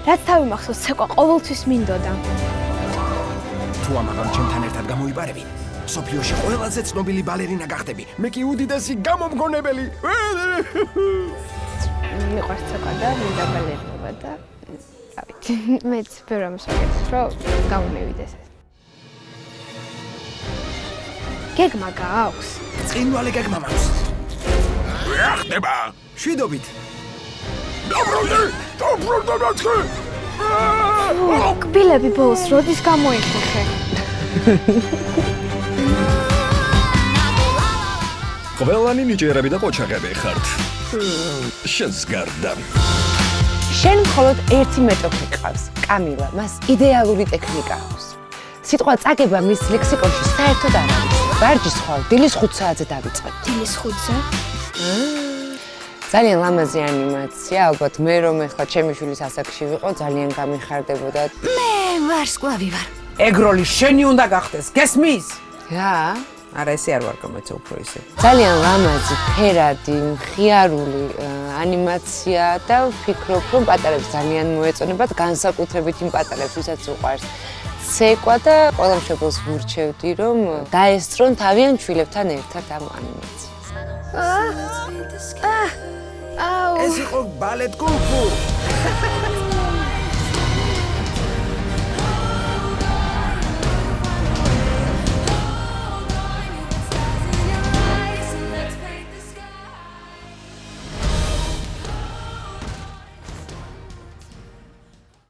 რაც თავი მახსოვს, ცეკვა ყოველთვის მინდოდა. თუ ამაღამ ჩემთან ერთად გამოიბარები, სოფლიოში ყველაზე ცნობილი ბალერინა გახდები. მე კი უდიდესი გამომგონებელი. მიყვარს ცეკვა და მინდა ბალერინება და დავით. მეც ვერ ამსვაგებს, რომ გამომივიდეს ეს. გეგმა გააქვს? წინვალე გეგმა მაქვს. რა ხდება? შვიდობით. დაბრუნდა მათქე. კბილები ბოლოს როდის გამოიხურხე? ყველანი ნიჭიერები და ყოჩაღები ხართ. შენს გარდა. შენ მხოლოდ ერთი მეტოქი ყავს, კამილა, მას იდეალური ტექნიკა აქვს. სიტყვა წაგება მის ლექსიკონში საერთოდ არ არის. ვარჯიშს ხვალ დილის 5 საათზე დავიწყებ. დილის 5-ზე? ძალიან ლამაზი ანიმაცია, ალბათ მე რომ ეხლა ჩემი შვილის ასაკში ვიყო, ძალიან გამიხარდებოდა. მე ვარსკვლავი ვარ. ეგროლი შენი უნდა გახდეს, გესმის? რა? არა, ესე არ ვარ გამოიცა უფრო ისე. ძალიან ლამაზი, ფერადი, მხიარული ანიმაცია და ვფიქრობ, რომ პატარებს ძალიან მოეწონებათ, განსაკუთრებით იმ პატარებს, ვისაც უყვარს ცეკვა და ყველა მშობელს ვურჩევდი, რომ დაესწრონ თავიანთ შვილებთან ერთად ამ ანიმაციას. აუ. ეს იყო ბალეტ კუნგ-ფუ.